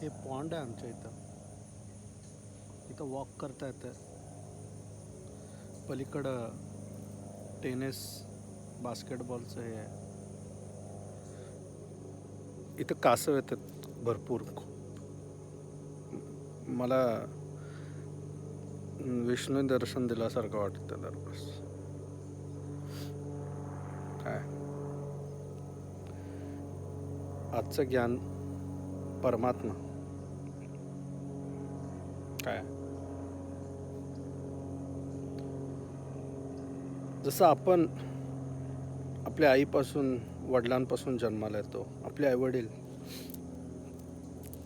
हे पॉन्ड आहे आमच्या इथं. इथं वॉक करता येतं. पलीकडं टेनिस बास्केटबॉलचं हे आहे. इथं कासव येतात भरपूर. मला विष्णू दर्शन दिल्यासारखं वाटतं दरवेळेस. काय आजचं ज्ञान परमात्मा काय, जसं आपण आपल्या आईपासून वडिलांपासून जन्माला येतो, आपले आईवडील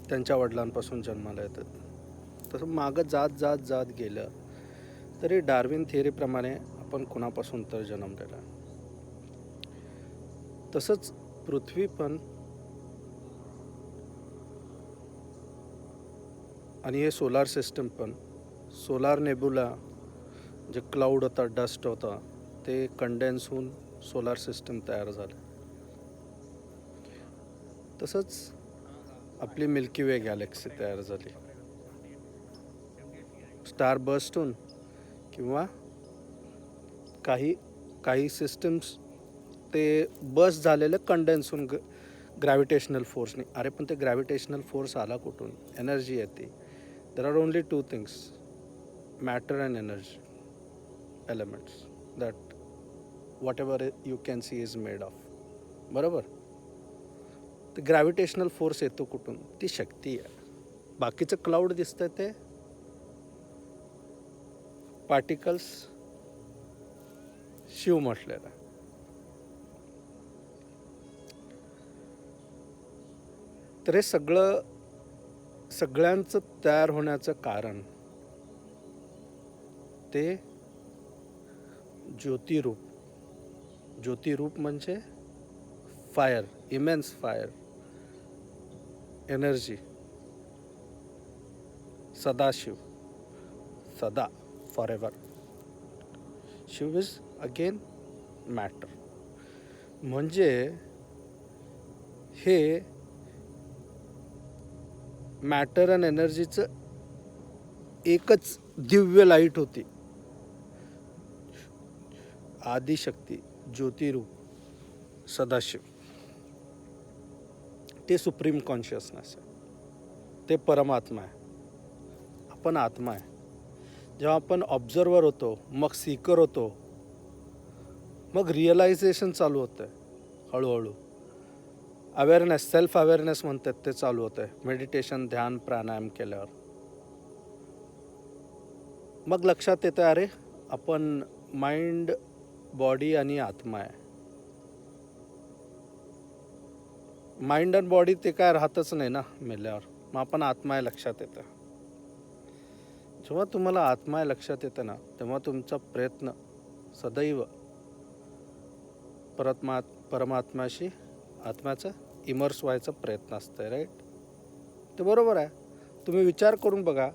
त्यांच्या वडिलांपासून जन्माला येतात, तसं मागं जात जात जात गेलं तरी डार्विन थिअरीप्रमाणे आपण कुणापासून तर जन्मलेला. तसंच पृथ्वी पण आणि हे सोलार सिस्टम पण, सोलार नेबुला जे क्लाउड होता, डस्ट होता, ते कंडेन्स होऊन सोलार सिस्टम तयार झालं. तसंच आपली मिल्की वे गॅलेक्सी तयार झाली. स्टार बस्ट होऊन किंवा काही सिस्टम्स ते बस्ट झालेलं कंडेन्स होऊन ग्रॅव्हिटेशनल फोर्सने. अरे पण ते ग्रॅव्हिटेशनल फोर्स आला कुठून? एनर्जी येते. There are only two things, matter and energy elements, that what ever you can see is made of. बरोबर? तर ग्रॅव्हिटेशनल फोर्स येतो कुठून? ती शक्ती आहे. बाकीचं क्लाउड दिसतं ते पार्टिकल्स शिव म्हटलेलं. तर हे सगळ्यांचं तयार होण्याचं कारण ते ज्योतिरूप. ज्योतिरूप म्हणजे fire, immense fire, energy, Sadashiv, सदा, forever. Shiv is again matter. म्हणजे हे मॅटर अँड एनर्जीचं एकच दिव्य लाईट होती. आदिशक्ती, ज्योतिरूप, सदाशिव, ते सुप्रीम कॉन्शियसनेस आहे. ते परमात्मा आहे. आपण आत्मा आहे. जेव्हा आपण ऑब्झर्वर होतो, मग सीकर होतो, मग रिअलायझेशन चालू होतं आहे हळूहळू. अवेअरनेस, सेल्फ अवेअरनेस म्हणतात ते चालू होतं आहे मेडिटेशन, ध्यान, प्राणायाम केल्यावर. मग लक्षात येतं अरे आपण माइंड, बॉडी आणि आत्मा आहे. माइंड आणि बॉडी ते काय राहतच नाही ना मेल्यावर. मग आपण आत्मा आहे लक्षात येतं. जेव्हा तुम्हाला आत्मा आहे लक्षात येतं ना, तेव्हा तुमचा प्रयत्न सदैव परमात्म्याशी, आत्म्याचा इमर्स व्हायचा प्रयत्न असतं. राईट? ते बरोबर आहे. तुम्ही विचार करून बघा,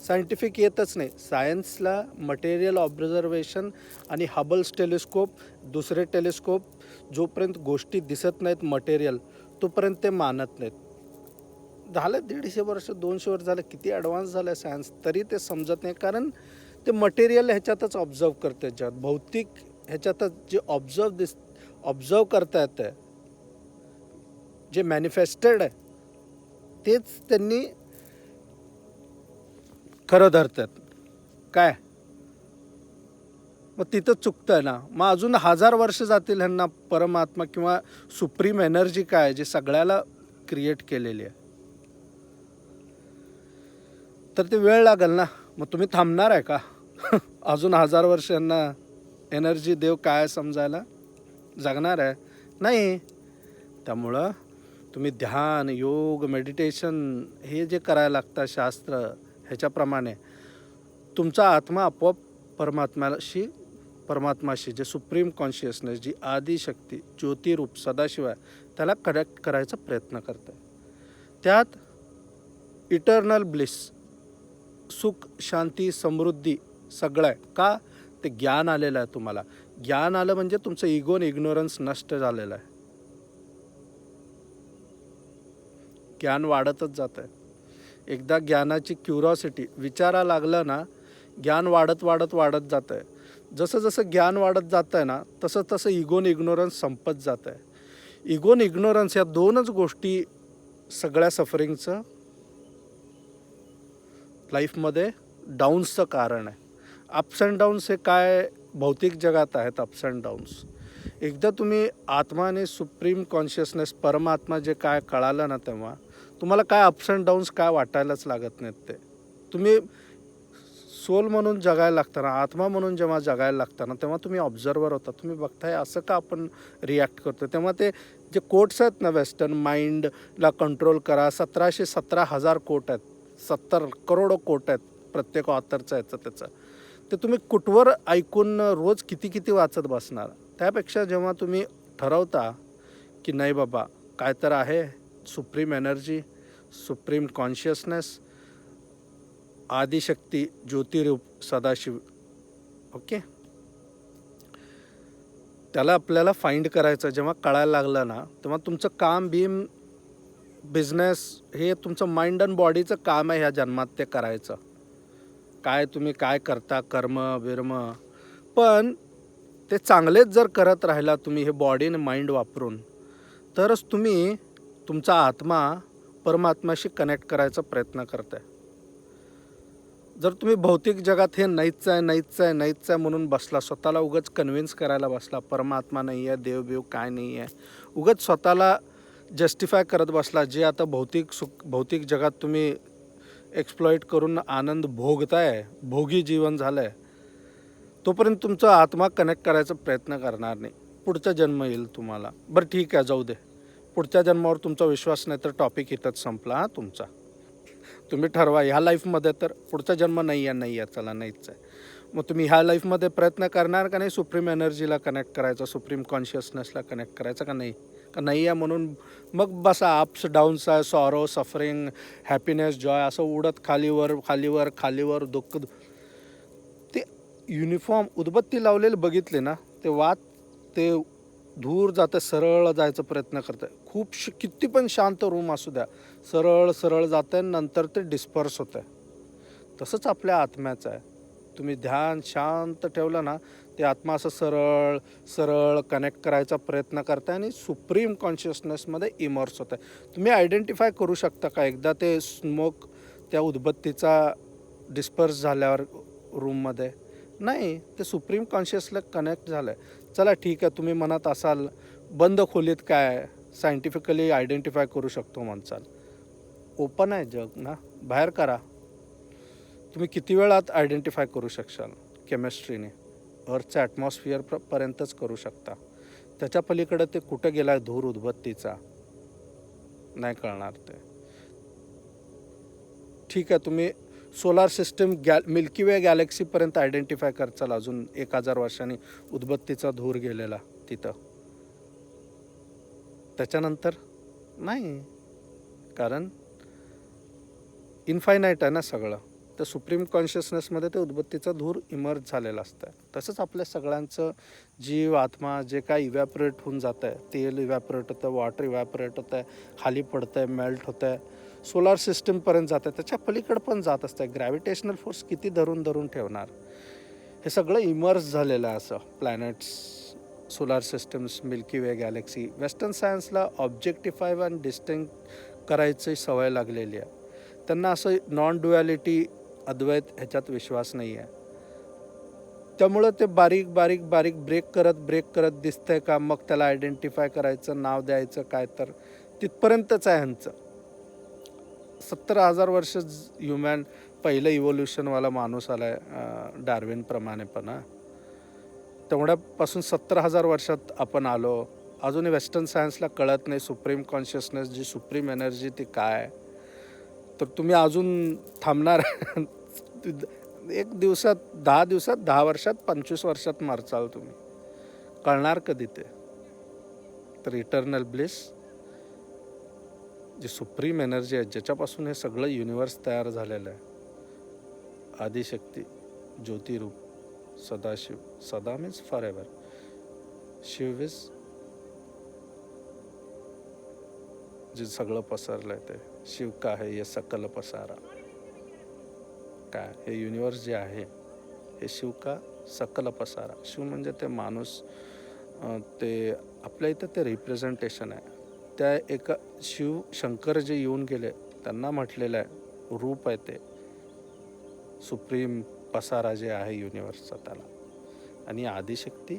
सायंटिफिक येतच नाही. सायन्सला मटेरियल ऑब्झर्वेशन आणि हबल्स टेलिस्कोप, दुसरे टेलिस्कोप, जोपर्यंत गोष्टी दिसत नाहीत मटेरियल, तोपर्यंत ते मानत नाहीत. झालं 150 वर्ष, 200 वर्ष झालं, किती ॲडव्हान्स झालं आहे सायन्स, तरी ते समजत नाही. कारण ते मटेरियल ह्याच्यातच ऑब्झर्व करते, ज्यात भौतिक ह्याच्यातच जे ऑब्झर्व करता येतं, जे मॅनिफेस्टेड आहे, तेच त्यांनी खरं धरतात. काय मग तिथं चुकतं आहे ना. मग अजून 1000 वर्ष जातील ह्यांना परमात्मा किंवा सुप्रीम एनर्जी काय जे सगळ्याला क्रिएट केलेली आहे, तर ते वेळ लागेल ना. मग तुम्ही थांबणार आहे का अजून 1000 वर्ष यांना एनर्जी देव काय समजायला? जगणार आहे नाही. त्यामुळं तुम्ही ध्यान, योग, मेडिटेशन हे जे करायला लागतं शास्त्र, ह्याच्याप्रमाणे तुमचा आत्मा आपोआप परमात्माशी जे सुप्रीम कॉन्शियसनेस, जी आदिशक्ती, ज्योतिरूप, सदाशिव आहे, त्याला कनेक्ट करायचा प्रयत्न करतं. त्यात इटर्नल ब्लिस, सुख, शांती, समृद्धी सगळं आहे. का? ते ज्ञान आलेलं आहे तुम्हाला. ज्ञान आलं म्हणजे तुमचं इगो आणि इग्नोरन्स नष्ट झालेलं आहे. ज्ञान वाढतच जात आहे. एकदा ज्ञानाची क्युरॉसिटी, विचारा लागलं ना, ज्ञान वाढत वाढत वाढत जातं आहे. जसं जसं ज्ञान वाढत जातं आहे ना, तसं तसं इगोन इग्नोरन्स संपत जातं आहे. इगोन इग्नोरन्स या दोनच गोष्टी सगळ्या सफरिंगचं लाईफमध्ये डाऊन्सचं कारण आहे. अप्स अँड डाऊन्स हे काय भौतिक जगात आहेत अप्स अँड डाऊन्स. एकदा तुम्ही आत्मा आणि सुप्रीम कॉन्शियसनेस परमात्मा जे काय कळालं ना, तेव्हा तुम्हाला काय अप्स अँड डाऊन्स काय वाटायलाच लागत नाहीत. ते तुम्ही सोल म्हणून जगायला लागताना, आत्मा म्हणून जेव्हा जगायला लागताना, तेव्हा तुम्ही ऑब्झर्वर होता. तुम्ही बघताय असं का आपण रिॲक्ट करतो. तेव्हा ते जे कोट्स आहेत ना, वेस्टर्न माइंडला कंट्रोल करा, 17,000 कोट आहेत, 70 करोड कोट आहेत प्रत्येक ऑथरचं याचं त्याचं. ते तुम्ही कुठवर ऐकून रोज किती किती वाचत बसणार. त्यापेक्षा जेव्हा तुम्ही ठरवता की नाही बाबा काय तर आहे, supreme energy, supreme consciousness, Adishakti, ज्योतिरूप, सदाशिव, ओके, त्याला आपल्याला फाइंड करायचं. जेव्हा कळायला लागलं ना, तेव्हा तुमचं काम बीम बिझनेस हे तुमचं माइंड अँड बॉडीचं काम आहे ह्या जन्मात ते करायचं. काय तुम्ही काय करता कर्म बिर्म, पण ते चांगलेच जर करत राहिला तुम्ही हे बॉडी आणि माइंड वापरून, तरच तुम्ही तुमचा आत्मा परमात्म्याशी कनेक्ट करायचा प्रयत्न करताय. जर तुम्ही भौतिक जगात हे नाहीच आहे नाहीच आहे नाहीच आहे म्हणून बसला, स्वतःला उगाच कन्व्हिन्स करायला बसला परमात्मा नाही आहे, देवबिव काय नाही आहे, उगाच स्वतःला जस्टिफाय करत बसला, जे आता भौतिक जगात तुम्ही एक्सप्लॉइट करून आनंद भोगताय, भोगी जीवन झालं आहे, तोपर्यंत तुमचा आत्मा कनेक्ट करायचा प्रयत्न करणार नाही. पुढचा जन्म येईल तुम्हाला. बरं ठीक आहे, जाऊ दे, पुढच्या जन्मावर तुमचा विश्वास नाही तर टॉपिक इथंच संपला. हा तुमचा तुम्ही ठरवा ह्या लाईफमध्ये तर पुढचा जन्म नाही आहे, चला नाहीच आहे. मग तुम्ही ह्या लाईफमध्ये प्रयत्न करणार का नाही सुप्रीम एनर्जीला कनेक्ट करायचा, सुप्रीम कॉन्शियसनेसला कनेक्ट करायचा का नाही आहे म्हणून मग बसा. अप्स डाऊन्स आहे, सॉरो, सफरिंग, हॅपीनेस, जॉय असं उडत खालीवर खालीवर खालीवर दुःख. ते युनिफॉर्म उदबत्ती लावलेले बघितले ना, ते वात ते दूर जातं, सरळ जायचा प्रयत्न करतं. खूप किती पण शांत रूम असू द्या, सरळ सरळ जातं आहे, नंतर ते डिस्पर्स होतं आहे. तसंच आपल्या आत्म्याचं आहे. तुम्ही ध्यान शांत ठेवलं ना, ते आत्मा असं सरळ सरळ कनेक्ट करायचा प्रयत्न करताय आणि सुप्रीम कॉन्शियसनेसमध्ये इमर्स होत आहे. तुम्ही आयडेंटिफाय करू शकता का एकदा ते स्मोक त्या उदबत्तीचा डिस्पर्स झाल्यावर रूममध्ये? नाही, ते सुप्रीम कॉन्शियसला कनेक्ट झालं आहे. चला ठीक आहे, तुम्ही म्हणत असाल बंद खोलीत काय सायंटिफिकली आयडेंटिफाय करू शकतो म्हणसाल. ओपन आहे जग ना, बाहेर करा. तुम्ही किती वेळात आयडेंटिफाय करू शकशाल केमिस्ट्रीने? अर्थच्या ॲटमॉस्फिअरपर्यंतच करू शकता. त्याच्या पलीकडे ते कुठं गेला आहे धूर उदबत्तीचा नाही कळणार ते. ठीक आहे, तुम्ही सोलार सिस्टम मिल्की वे गॅलेक्सीपर्यंत आयडेंटिफाय करचाल अजून 1000 वर्षांनी उदबत्तीचा धूर गेलेला तिथं. त्याच्यानंतर नाही, कारण इन्फायनाईट आहे ना सगळं. तर सुप्रीम कॉन्शियसनेसमध्ये ते उदबत्तीचा धूर इमर्ज झालेला असतं. तसंच आपल्या सगळ्यांचं जीव आत्मा जे काय इव्हॅपोरेट होऊन जातं आहे, तेल इव्हॅपोरेट होतं, वॉटर इव्हॅपोरेट होतं आहे, खाली पडतं आहे, मेल्ट होतं आहे, सोलार सिस्टमपर्यंत जातं आहे, त्याच्या पलीकडं पण जात असतं आहे. ग्रॅव्हिटेशनल फोर्स किती धरून धरून ठेवणार? हे सगळं इमर्ज झालेलं आहे असं प्लॅनेट्स, सोलार सिस्टम्स, मिल्की वे गॅलेक्सी. वेस्टर्न सायन्सला ऑब्जेक्टिफाय आणि डिस्टिंक्ट करायची सवय लागलेली आहे. त्यांना असं नॉन ड्युॲलिटी, अद्वैत ह्याच्यात विश्वास नाही आहे. त्यामुळं ते बारीक बारीक बारीक ब्रेक करत दिसतंय का, मग त्याला आयडेंटिफाय करायचं, नाव द्यायचं काय, तर तिथपर्यंतच आहे ह्यांचं. 70,000 वर्ष ह्युमॅन पहिलं इव्होल्युशनवाला माणूस आला आहे डार्विनप्रमाणे. पण तेवढ्यापासून 70,000 वर्षात आपण आलो. अजूनही वेस्टर्न सायन्सला कळत नाही सुप्रीम कॉन्शियसनेस, जी सुप्रीम एनर्जी ती काय. तर तुम्ही अजून थांबणार 1 दिवसात, 10 दिवसात, 10 वर्षात, 25 वर्षात मरचाल तुम्ही. कळणार कधी ते? तर इटर्नल ब्लिस, जी सुप्रीम एनर्जी आहे ज्याच्यापासून हे सगळं युनिवर्स तयार झालेलं आहे, आदिशक्ती, ज्योतिरूप, सदाशिव. सदा means forever. Shiv is जे सगळं पसरलं आहे ते शिव का है ये सकल पसारा. काय हे युनिवर्स जे आहे हे शिव का सकल पसारा. शिव म्हणजे ते माणूस, ते आपल्या इथं ते रिप्रेझेंटेशन आहे. त्या एका शिव शंकर जे येऊन गेले त्यांना म्हटलेलं आहे, रूप आहे ते सुप्रीम पसारा जे आहे युनिवर्सचा त्याला. आणि आदिशक्ती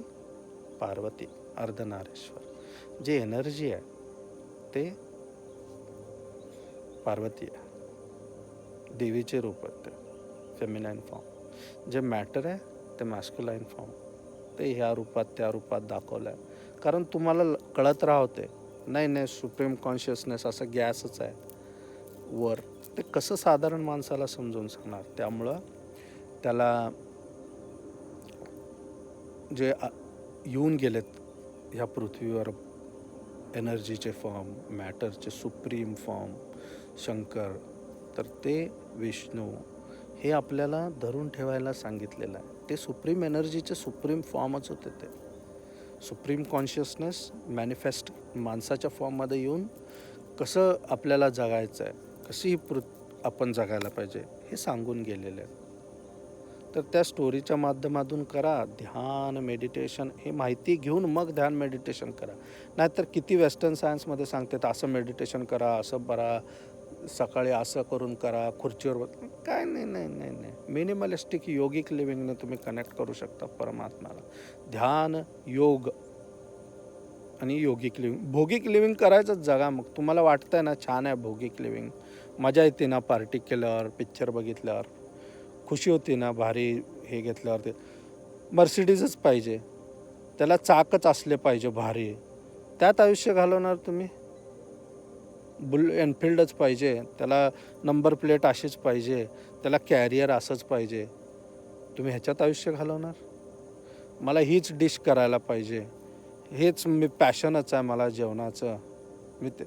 पार्वती अर्धनारेश्वर जे एनर्जी आहे ते पार्वती आहे, देवीचे रूप आहे ते फेमिनाईन फॉर्म. जे मॅटर आहे ते मॅस्क्युलाईन फॉर्म, ते ह्या रूपात त्या रूपात दाखवलं आहे. कारण तुम्हाला कळत राहते नाही सुप्रीम कॉन्शियसनेस असं गॅसच आहे वर. ते कसं साधारण माणसाला समजून सांगणार. त्यामुळं त्याला जे येऊन गेलेत ह्या पृथ्वीवर एनर्जीचे फॉर्म, मॅटरचे सुप्रीम फॉर्म शंकर, तर ते विष्णू हे आपल्याला धरून ठेवायला सांगितलेलं आहे. ते सुप्रीम एनर्जीचे सुप्रीम फॉर्मच होते. ते सुप्रीम कॉन्शियसनेस मॅनिफेस्ट माणसाच्या फॉर्ममध्ये येऊन कसं आपल्याला जगायचं आहे, कशी आपण जगायला पाहिजे हे सांगून गेलेलं आहे. तर त्या स्टोरीच्या माध्यमातून करा ध्यान, मेडिटेशन. हे माहिती घेऊन मग ध्यान मेडिटेशन करा. नाहीतर किती वेस्टर्न सायन्समध्ये सांगतात असं मेडिटेशन करा, असं बरा, सकाळी असं करून करा, खुर्चीवर काय नाही. मिनिमलिस्टिक योगिक लिव्हिंगने तुम्ही कनेक्ट करू शकता परमात्म्याला. ध्यान, योग आणि योगिक लिव्हिंग. भौगिक लिव्हिंग करायचंच जगा. मग तुम्हाला वाटतंय ना छान आहे भौगिक लिव्हिंग, मजा येते ना पार्टी केल्यावर, पिक्चर बघितल्यावर, खुशी होती ना भारी हे घेतल्यावर. ते मर्सिडीजच पाहिजे, त्याला चाकच असले पाहिजे भारी, त्यात आयुष्य घालवणार तुम्ही. एनफिल्डच पाहिजे, त्याला नंबर प्लेट अशीच पाहिजे, त्याला कॅरियर असंच पाहिजे, तुम्ही ह्याच्यात आयुष्य घालवणार. मला हीच डिश करायला पाहिजे, हेच मी पॅशनच आहे मला जेवणाचं. मी ते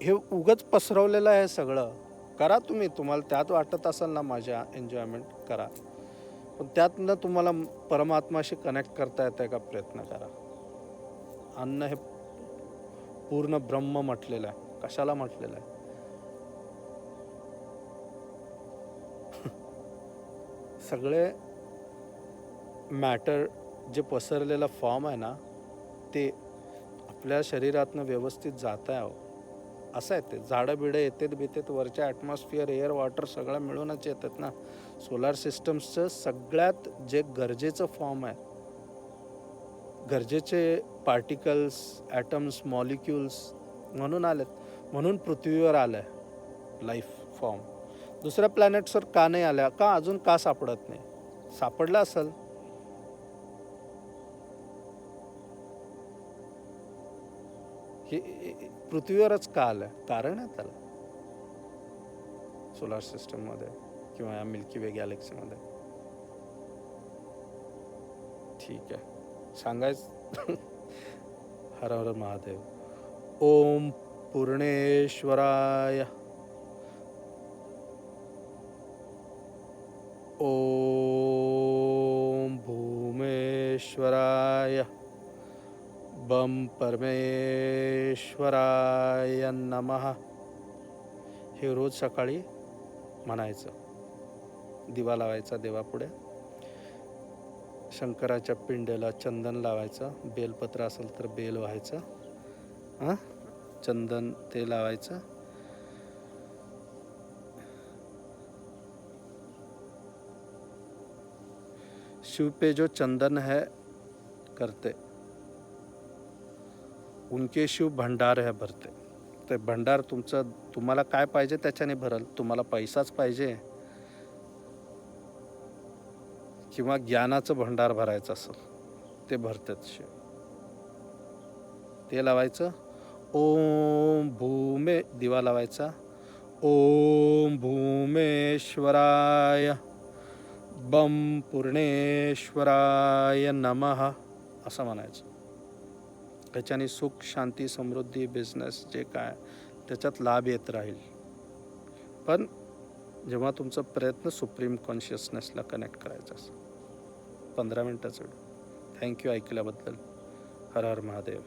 हे उगच पसरवलेलं आहे सगळं. करा तुम्ही, तुम्हाला त्यात वाटत असेल ना मजा, एन्जॉयमेंट करा, पण त्यातनं तुम्हाला परमात्माशी कनेक्ट करता येतं का प्रयत्न करा. अन्न हे पूर्ण ब्रह्म म्हटलेलं आहे. कशाला म्हटलेलं आहे? सगळे मॅटर जे पसरलेला फॉर्म आहे ना ते आपल्या शरीरातनं व्यवस्थित जात आहे. असं आहे ते. झाडं बिडं येतात बितेत वरच्या ॲटमॉस्फिअर, एअर, वॉटर सगळं मिळूनच येतात ना. सोलार सिस्टमचं सगळ्यात जे गरजेचं फॉर्म आहे, गरजेचे पार्टिकल्स, ॲटम्स, मॉलिक्युल्स म्हणून आलेत. म्हणून पृथ्वीवर आलं आहे लाईफ फॉर्म. दुसऱ्या प्लॅनेट्सवर का नाही आल्या, का अजून का सापडत नाही? सापडलं असेल. हे पृथ्वीवरच का आलं आहे? कारण आहे त्याला. सोलार सिस्टममध्ये किंवा या मिल्की वे गॅलेक्सीमध्ये. ठीक आहे, सांगायचं. हर हर महादेव. ओम पूर्णेश्वराय, ओम भूमेश्वराय, बम परमेश्वराय नमः. हे रोज सकाळी म्हणायचं. दिवा लावायचा देवापुढे, शंकराच्या पिंडेला चंदन लावायचं, बेलपत्र असेल तर बेल व्हायचं, चंदन ते लावायचं. शिव पे जो चंदन है करते, उनके शिव भंडार है भरते. ते भंडार तुम्हाला काय पाहिजे त्याच्याने भरल. तुम्हाला पैसाच पाहिजे किंवा ज्ञानाचं भंडार भरायचं असेल ते भरतात शिव. ते लावायचं. ओम भूमे, दिवा लावायचा. ओम भूमेश्वराय, बम पूर्णेश्वराय नमः असं म्हणायचं. त्याच्याने सुख, शांती, समृद्धी, बिझनेस जे काय त्याच्यात लाभ येत राहील. पण जेव्हा तुमचा प्रयत्न सुप्रीम कॉन्शियसनेसला कनेक्ट करायचा असेल. 15 मिनिटाचं. थँक्यू ऐकल्याबद्दल. हर हर महादेव.